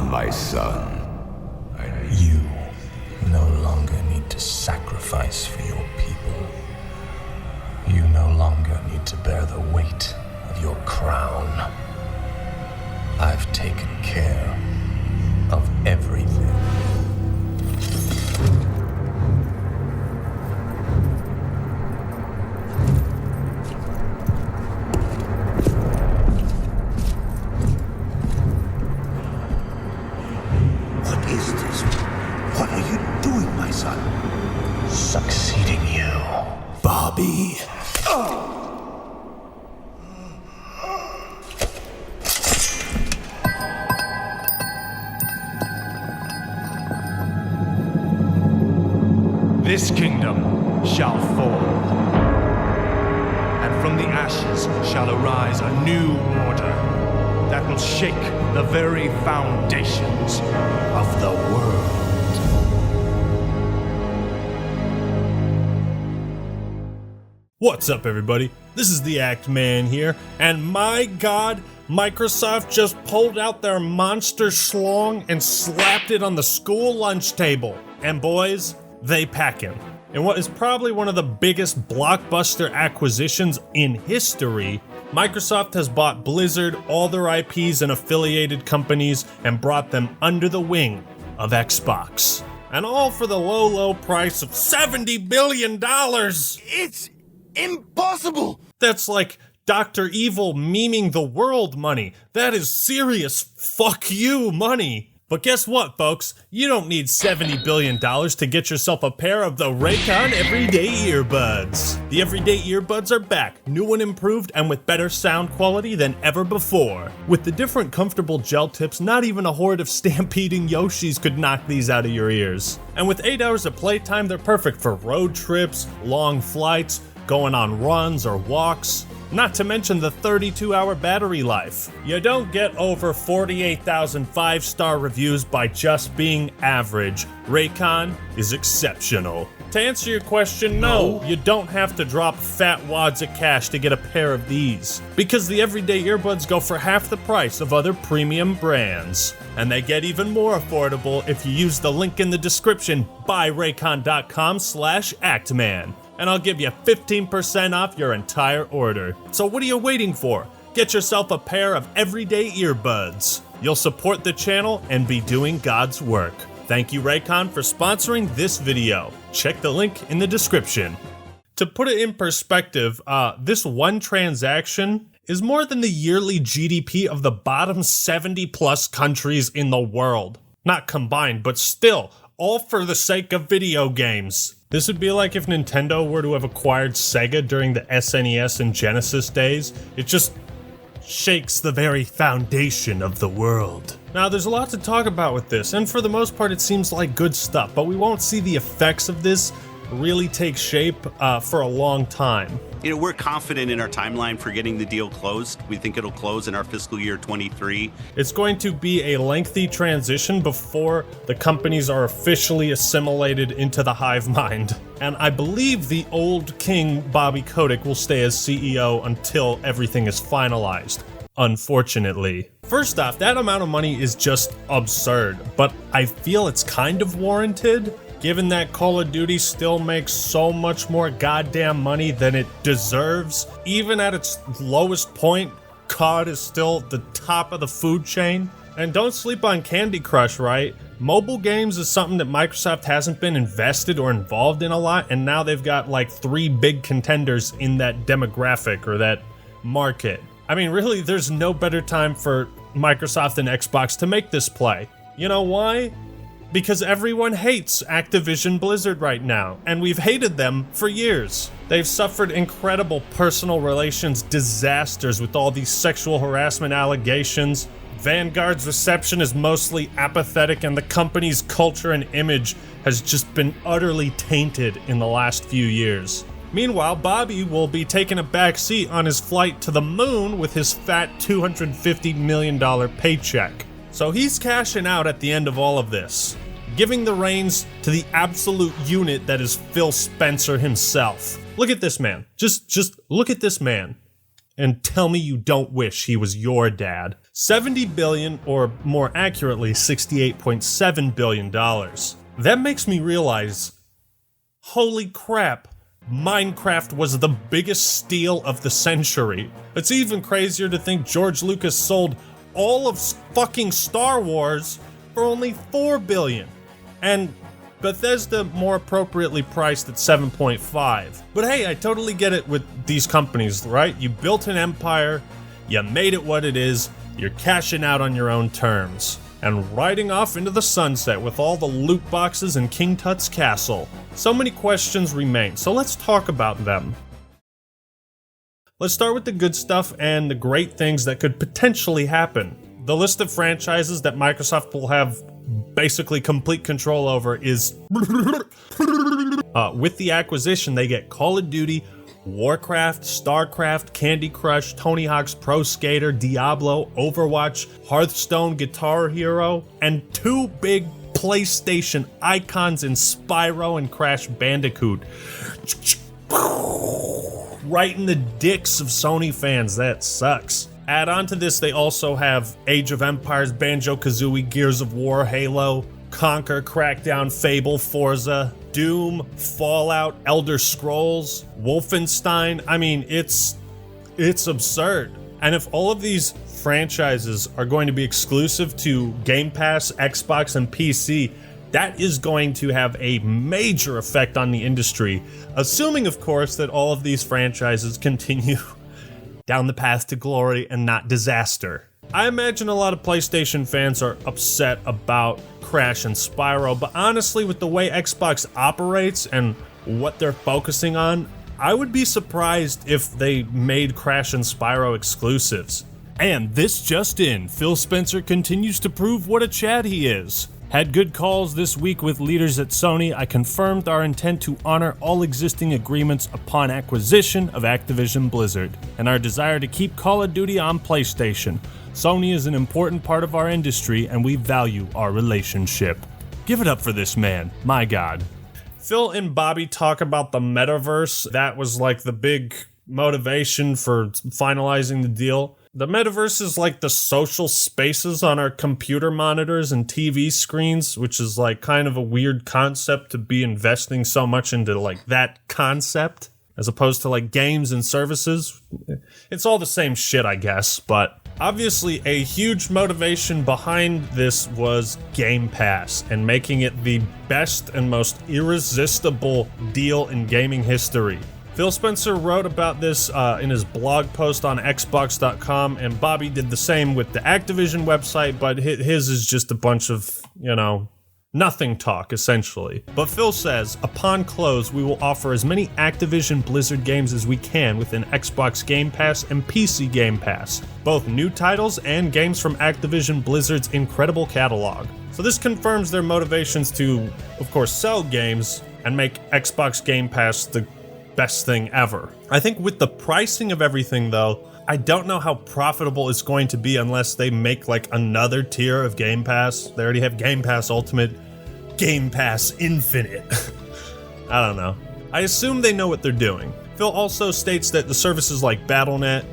on, my son. You no longer need to sacrifice for your people. You no longer need to bear the weight of your crown. I've taken care of everything. What is this? What are you doing, my son? Succeeding you. Bobby. This kingdom shall fall, and from the ashes shall arise a new order that will shake the very foundations of the world. What's up, everybody? This is the Act Man here, and my god, Microsoft just pulled out their monster schlong and slapped it on the school lunch table. And boys, they packin'. In what is probably one of the biggest blockbuster acquisitions in history, Microsoft has bought Blizzard, all their IPs and affiliated companies, and brought them under the wing of Xbox. And all for the low, low price of $70 billion! It's impossible! That's like Dr. Evil memeing the world money. That is serious fuck you money. But guess what, folks? You don't need $70 billion to get yourself a pair of the Raycon Everyday Earbuds. The Everyday Earbuds are back, new and improved, and with better sound quality than ever before. With the different comfortable gel tips, not even a horde of stampeding Yoshis could knock these out of your ears. And with 8 hours of playtime, they're perfect for road trips, long flights, going on runs or walks. Not to mention the 32-hour battery life. You don't get over 48,000 5-star reviews by just being average. Raycon is exceptional. To answer your question, no, you don't have to drop fat wads of cash to get a pair of these. Because the Everyday Earbuds go for half the price of other premium brands. And they get even more affordable if you use the link in the description, buyraycon.com/actman. And I'll give you 15% off your entire order. So what are you waiting for? Get yourself a pair of Everyday Earbuds. You'll support the channel and be doing God's work. Thank you, Raycon, for sponsoring this video. Check the link in the description. To put it in perspective, this one transaction is more than the yearly GDP of the bottom 70 plus countries in the world. Not combined, but still, all for the sake of video games. This would be like if Nintendo were to have acquired Sega during the SNES and Genesis days. It just shakes the very foundation of the world. Now, there's a lot to talk about with this, and for the most part it seems like good stuff, but we won't see the effects of this really take shape for a long time. You know, we're confident in our timeline for getting the deal closed. We think it'll close in our fiscal year 23. It's going to be a lengthy transition before the companies are officially assimilated into the hive mind. And I believe the old king, Bobby Kotick, will stay as CEO until everything is finalized. Unfortunately. First off, that amount of money is just absurd, but I feel it's kind of warranted. Given that Call of Duty still makes so much more goddamn money than it deserves, even at its lowest point, COD is still the top of the food chain. And don't sleep on Candy Crush, right? Mobile games is something that Microsoft hasn't been invested or involved in a lot, and now they've got like 3 big contenders in that demographic or that market. I mean, really, there's no better time for Microsoft and Xbox to make this play. You know why? Because everyone hates Activision-Blizzard right now, and we've hated them for years. They've suffered incredible personal relations disasters with all these sexual harassment allegations. Vanguard's reception is mostly apathetic, and the company's culture and image has just been utterly tainted in the last few years. Meanwhile, Bobby will be taking a back seat on his flight to the moon with his fat $250 million paycheck. So he's cashing out at the end of all of this, giving the reins to the absolute unit that is Phil Spencer himself. Look at this man. Just look at this man. and tell me you don't wish he was your dad. $70 billion, or more accurately, $68.7 billion. That makes me realize, holy crap, Minecraft was the biggest steal of the century. It's even crazier to think George Lucas sold all of fucking Star Wars for only $4 billion. And Bethesda more appropriately priced at 7.5. But hey, I totally get it with these companies, right? You built an empire, you made it what it is, you're cashing out on your own terms, and riding off into the sunset with all the loot boxes in King Tut's castle. So many questions remain, so let's talk about them. Let's start with the good stuff and the great things that could potentially happen. The list of franchises that Microsoft will have basically complete control over is with the acquisition, they get Call of Duty, Warcraft, StarCraft, Candy Crush, Tony Hawk's Pro Skater, Diablo, Overwatch, Hearthstone, Guitar Hero, and two big PlayStation icons in Spyro and Crash Bandicoot. Right in the dicks of Sony fans, that sucks. Add on to this, they also have Age of Empires, Banjo-Kazooie, Gears of War, Halo, Conquer, Crackdown, Fable, Forza, Doom, Fallout, Elder Scrolls, Wolfenstein. I mean, it's absurd. And if all of these franchises are going to be exclusive to Game Pass, Xbox, and PC, that is going to have a major effect on the industry, assuming, of course, that all of these franchises continue down the path to glory and not disaster. I imagine a lot of PlayStation fans are upset about Crash and Spyro, but honestly, with the way Xbox operates and what they're focusing on, I would be surprised if they made Crash and Spyro exclusives. And this just in, Phil Spencer continues to prove what a Chad he is. Had good calls this week with leaders at Sony. I confirmed our intent to honor all existing agreements upon acquisition of Activision-Blizzard, and our desire to keep Call of Duty on PlayStation. Sony is an important part of our industry, and we value our relationship. Give it up for this man, my God. Phil and Bobby talk about the metaverse. That was like the big motivation for finalizing the deal. The metaverse is like the social spaces on our computer monitors and TV screens, which is like kind of a weird concept to be investing so much into like that concept as opposed to like games and services. It's all the same shit, I guess, but obviously a huge motivation behind this was Game Pass and making it the best and most irresistible deal in gaming history. Phil Spencer wrote about this in his blog post on Xbox.com, and Bobby did the same with the Activision website, but his is just a bunch of, nothing talk, essentially. But Phil says, upon close, we will offer as many Activision-Blizzard games as we can within Xbox Game Pass and PC Game Pass, both new titles and games from Activision-Blizzard's incredible catalog. So this confirms their motivations to, of course, sell games and make Xbox Game Pass the best thing ever. I think with the pricing of everything, though, I don't know how profitable it's going to be unless they make like another tier of Game Pass. They already have Game Pass Ultimate, Game Pass Infinite. I don't know. I assume they know what they're doing. Phil also states that the services like Battle.net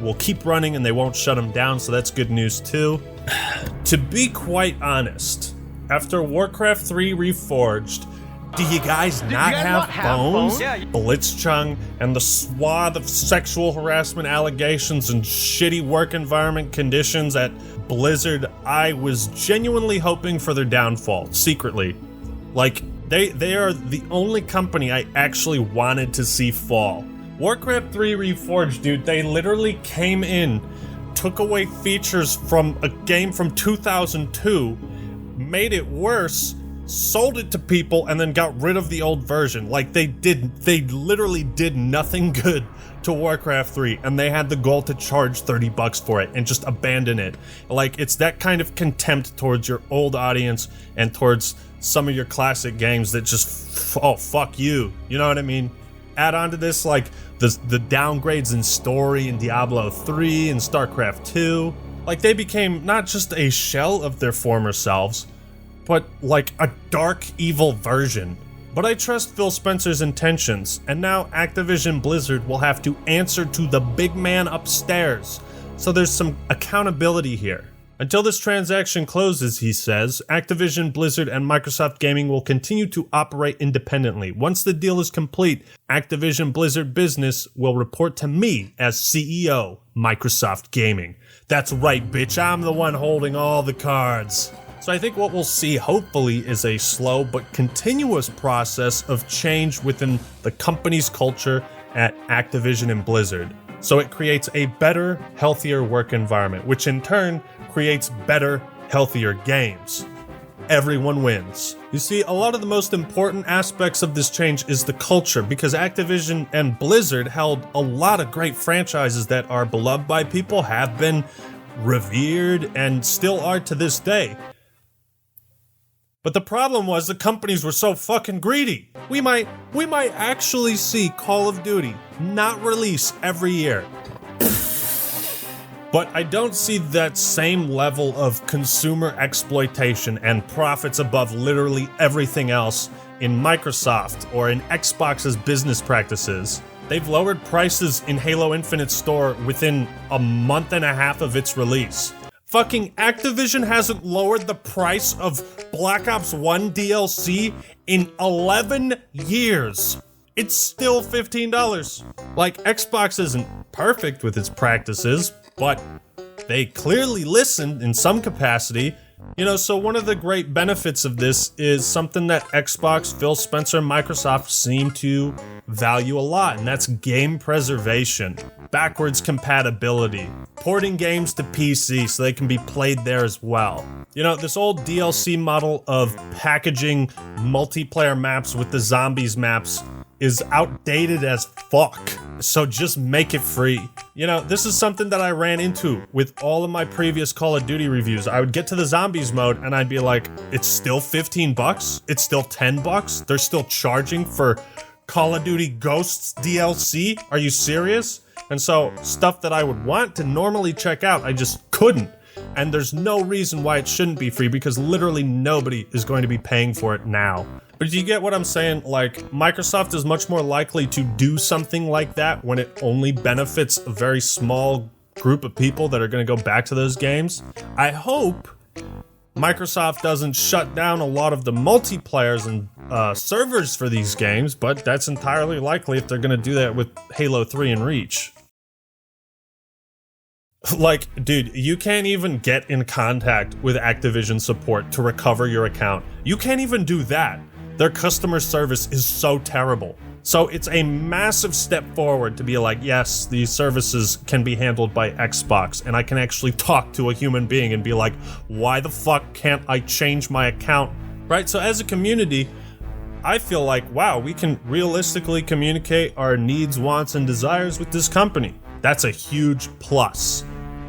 will keep running and they won't shut them down, so that's good news too. To be quite honest, after Warcraft 3 Reforged, do you guys not have phones? Yeah. Blitzchung and the swath of sexual harassment allegations and shitty work environment conditions at Blizzard, I was genuinely hoping for their downfall, secretly. Like, they are the only company I actually wanted to see fall. Warcraft 3 Reforged, dude, they literally came in, took away features from a game from 2002, made it worse, sold it to people, and then got rid of the old version. Like, they literally did nothing good to Warcraft 3, and they had the goal to charge $30 for it and just abandon it. Like, it's that kind of contempt towards your old audience and towards some of your classic games that just, oh, fuck you. You know what I mean? Add on to this, like, the downgrades in story in Diablo 3 and StarCraft 2. Like, they became not just a shell of their former selves, but like a dark, evil version. But I trust Phil Spencer's intentions, and now Activision-Blizzard will have to answer to the big man upstairs. So there's some accountability here. Until this transaction closes, he says, Activision, Blizzard, and Microsoft Gaming will continue to operate independently. Once the deal is complete, Activision Blizzard Business will report to me as CEO, Microsoft Gaming. That's right, bitch, I'm the one holding all the cards. So I think what we'll see, hopefully, is a slow but continuous process of change within the company's culture at Activision and Blizzard. So it creates a better, healthier work environment, which in turn creates better, healthier games. Everyone wins. You see, a lot of the most important aspects of this change is the culture, because Activision and Blizzard held a lot of great franchises that are beloved by people, have been revered, and still are to this day. But the problem was the companies were so fucking greedy. We might actually see Call of Duty not release every year. But I don't see that same level of consumer exploitation and profits above literally everything else in Microsoft or in Xbox's business practices. They've lowered prices in Halo Infinite store within a month and a half of its release. Fucking Activision hasn't lowered the price of Black Ops 1 DLC in 11 years. It's still $15. Like, Xbox isn't perfect with its practices, but they clearly listened in some capacity. You know, so one of the great benefits of this is something that Xbox, Phil Spencer, and Microsoft seem to value a lot, and that's game preservation, backwards compatibility, porting games to PC so they can be played there as well. You know, this old DLC model of packaging multiplayer maps with the zombies maps is outdated as fuck. So just make it free. You know, this is something that I ran into with all of my previous Call of Duty reviews. I would get to the zombies mode and I'd be like, it's still $15? It's still $10? They're still charging for Call of Duty Ghosts DLC? Are you serious? And so stuff that I would want to normally check out, I just couldn't. And there's no reason why it shouldn't be free, because literally nobody is going to be paying for it now. But do you get what I'm saying? Like, Microsoft is much more likely to do something like that when it only benefits a very small group of people that are going to go back to those games. I hope Microsoft doesn't shut down a lot of the multiplayers and servers for these games, but that's entirely likely if they're going to do that with Halo 3 and Reach. Like, dude, you can't even get in contact with Activision support to recover your account. You can't even do that. Their customer service is so terrible. So it's a massive step forward to be like, yes, these services can be handled by Xbox, and I can actually talk to a human being and be like, why the fuck can't I change my account? Right? So as a community, I feel like, wow, we can realistically communicate our needs, wants, and desires with this company. That's a huge plus.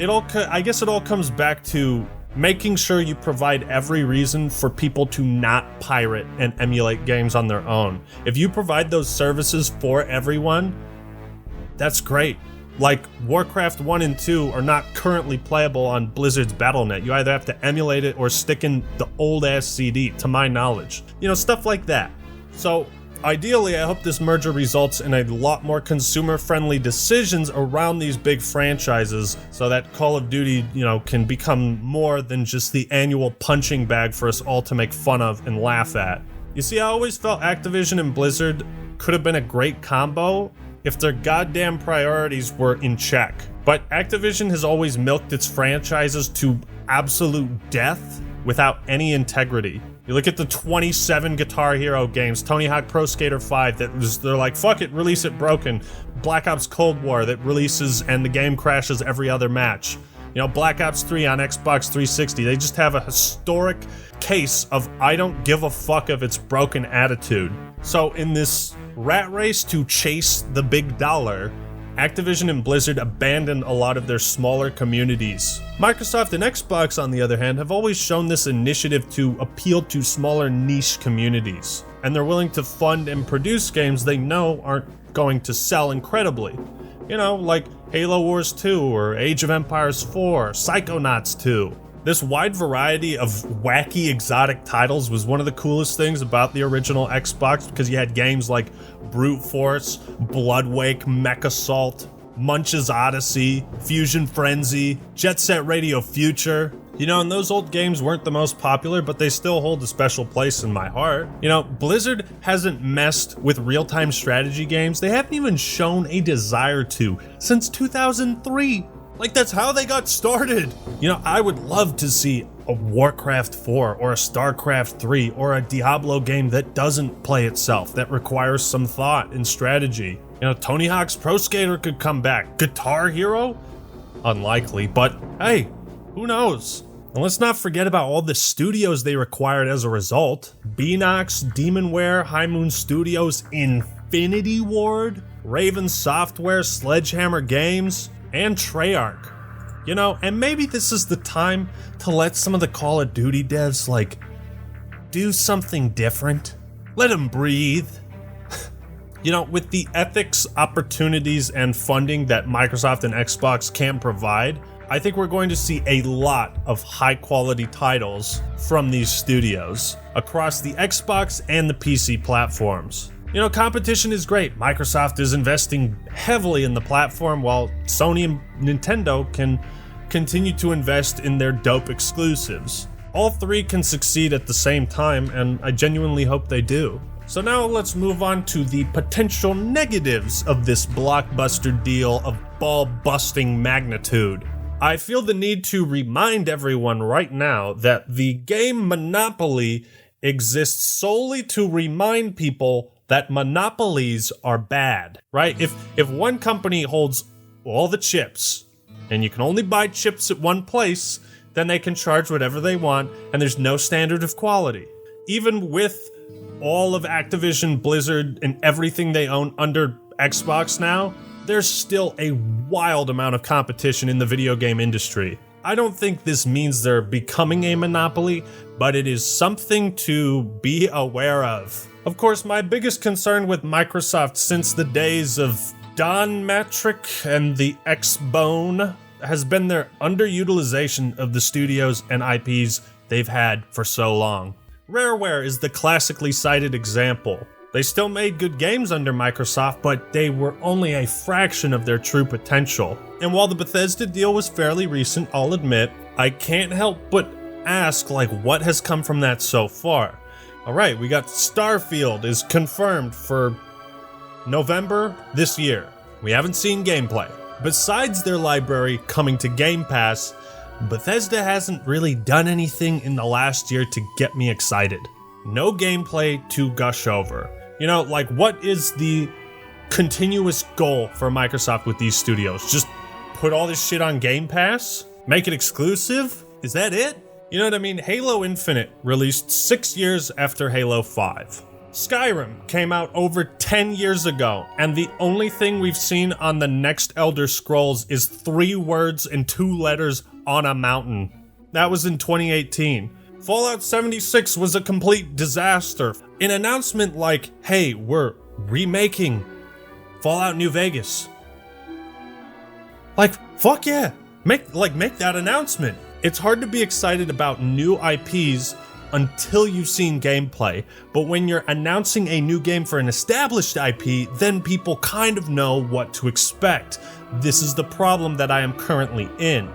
I guess it all comes back to making sure you provide every reason for people to not pirate and emulate games on their own. If you provide those services for everyone, that's great. Like, Warcraft 1 and 2 are not currently playable on Blizzard's Battle.net. You either have to emulate it or stick in the old-ass CD, to my knowledge. You know, stuff like that. So, ideally, I hope this merger results in a lot more consumer-friendly decisions around these big franchises so that Call of Duty, you know, can become more than just the annual punching bag for us all to make fun of and laugh at. You see, I always felt Activision and Blizzard could have been a great combo if their goddamn priorities were in check. But Activision has always milked its franchises to absolute death without any integrity. You look at the 27 Guitar Hero games, Tony Hawk Pro Skater 5, they're like, fuck it, release it broken. Black Ops Cold War that releases and the game crashes every other match. You know, Black Ops 3 on Xbox 360, they just have a historic case of I don't give a fuck if it's broken attitude. So in this rat race to chase the big dollar, Activision and Blizzard abandoned a lot of their smaller communities. Microsoft and Xbox, on the other hand, have always shown this initiative to appeal to smaller niche communities, and they're willing to fund and produce games they know aren't going to sell incredibly. You know, like Halo Wars 2 or Age of Empires 4, Psychonauts 2. This wide variety of wacky exotic titles was one of the coolest things about the original Xbox, because you had games like Brute Force, Bloodwake, Mech Assault, Munch's Odyssey, Fusion Frenzy, Jet Set Radio Future. And those old games weren't the most popular, but they still hold a special place in my heart. Blizzard hasn't messed with real-time strategy games. They haven't even shown a desire to since 2003. Like, that's how they got started. I would love to see a Warcraft 4 or a StarCraft 3 or a Diablo game that doesn't play itself, that requires some thought and strategy. Tony Hawk's Pro Skater could come back. Guitar Hero? Unlikely, but hey, who knows? And let's not forget about all the studios they required as a result. Beanox, Demonware, High Moon Studios, Infinity Ward, Raven Software, Sledgehammer Games, and Treyarch. And maybe this is the time to let some of the Call of Duty devs, do something different. Let them breathe. With the ethics, opportunities, and funding that Microsoft and Xbox can provide, I think we're going to see a lot of high-quality titles from these studios across the Xbox and the PC platforms. Competition is great. Microsoft is investing heavily in the platform, while Sony and Nintendo can continue to invest in their dope exclusives. All three can succeed at the same time, and I genuinely hope they do. So now let's move on to the potential negatives of this blockbuster deal of ball-busting magnitude. I feel the need to remind everyone right now that the game Monopoly exists solely to remind people that monopolies are bad, right? If one company holds all the chips, and you can only buy chips at one place, then they can charge whatever they want, and there's no standard of quality. Even with all of Activision-Blizzard and everything they own under Xbox now, there's still a wild amount of competition in the video game industry. I don't think this means they're becoming a monopoly, but it is something to be aware of. Of course, my biggest concern with Microsoft since the days of Don Matrick and the X-Bone has been their underutilization of the studios and IPs they've had for so long. Rareware is the classically cited example. They still made good games under Microsoft, but they were only a fraction of their true potential. And while the Bethesda deal was fairly recent, I'll admit, I can't help but ask, what has come from that so far? Alright, we got Starfield is confirmed for November this year. We haven't seen gameplay. Besides their library coming to Game Pass, Bethesda hasn't really done anything in the last year to get me excited. No gameplay to gush over. What is the continuous goal for Microsoft with these studios? Just put all this shit on Game Pass? Make it exclusive? Is that it? You know what I mean? Halo Infinite released 6 years after Halo 5. Skyrim came out over 10 years ago, and the only thing we've seen on the next Elder Scrolls is 3 words and 2 letters on a mountain. That was in 2018. Fallout 76 was a complete disaster. An announcement like, hey, we're remaking Fallout New Vegas. Fuck yeah. Make that announcement. It's hard to be excited about new IPs until you've seen gameplay, but when you're announcing a new game for an established IP, then people kind of know what to expect. This is the problem that I am currently in.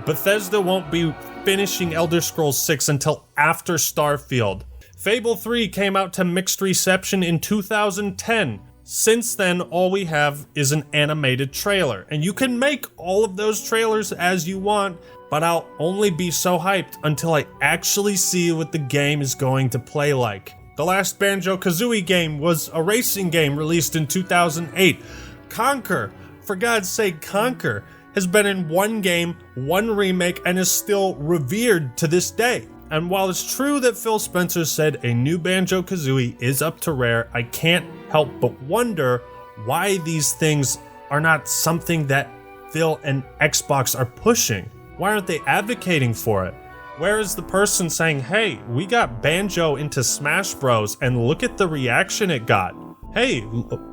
Bethesda won't be finishing Elder Scrolls 6 until after Starfield. Fable 3 came out to mixed reception in 2010. Since then, all we have is an animated trailer, and you can make all of those trailers as you want, but I'll only be so hyped until I actually see what the game is going to play like. The last Banjo-Kazooie game was a racing game released in 2008. Conker, for God's sake, Conker has been in one game, one remake, and is still revered to this day. And while it's true that Phil Spencer said a new Banjo-Kazooie is up to Rare, I can't help but wonder why these things are not something that Phil and Xbox are pushing. Why aren't they advocating for it? Where is the person saying, hey, we got Banjo into Smash Bros. And look at the reaction it got. Hey,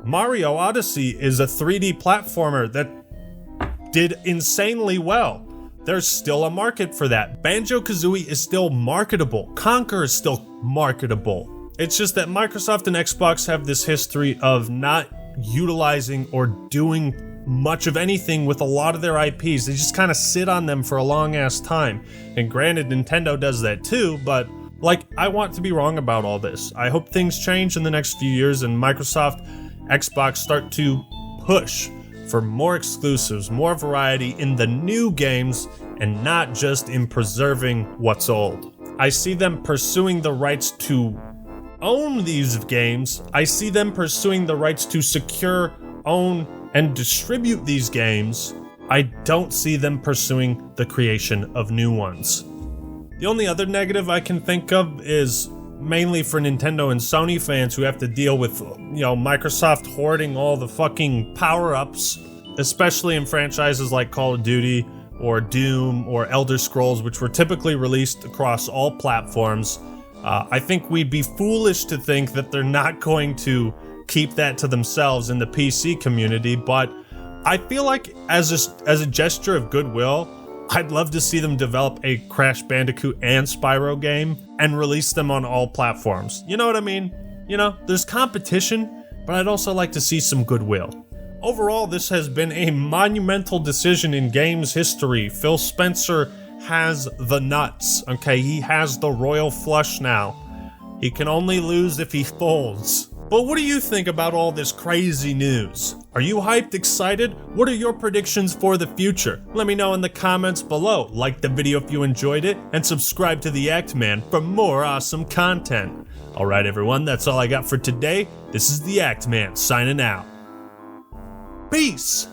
Mario Odyssey is a 3D platformer that did insanely well. there's still a market for that. Banjo-Kazooie is still marketable. Conker is still marketable. It's just that Microsoft and Xbox have this history of not utilizing or doing much of anything with a lot of their IPs. They just kind of sit on them for a long ass time. And granted, Nintendo does that too, but like, I want to be wrong about all this. I hope things change in the next few years and Microsoft, Xbox start to push for more exclusives, more variety in the new games, and not just in preserving what's old. I see them pursuing the rights to own these games. I see them pursuing the rights to secure, own, and distribute these games. I don't see them pursuing the creation of new ones. The only other negative I can think of is mainly for Nintendo and Sony fans who have to deal with, Microsoft hoarding all the fucking power-ups, especially in franchises like Call of Duty or Doom or Elder Scrolls, which were typically released across all platforms. I think we'd be foolish to think that they're not going to keep that to themselves in the PC community, but I feel like as a gesture of goodwill, I'd love to see them develop a Crash Bandicoot and Spyro game and release them on all platforms. You know what I mean? There's competition, but I'd also like to see some goodwill. Overall, this has been a monumental decision in games history. Phil Spencer has the nuts, okay? He has the royal flush now. He can only lose if he folds. But what do you think about all this crazy news? Are you hyped, excited? What are your predictions for the future? Let me know in the comments below. Like the video if you enjoyed it, and subscribe to the Act Man for more awesome content. Alright everyone, that's all I got for today. This is the Act Man signing out. Peace!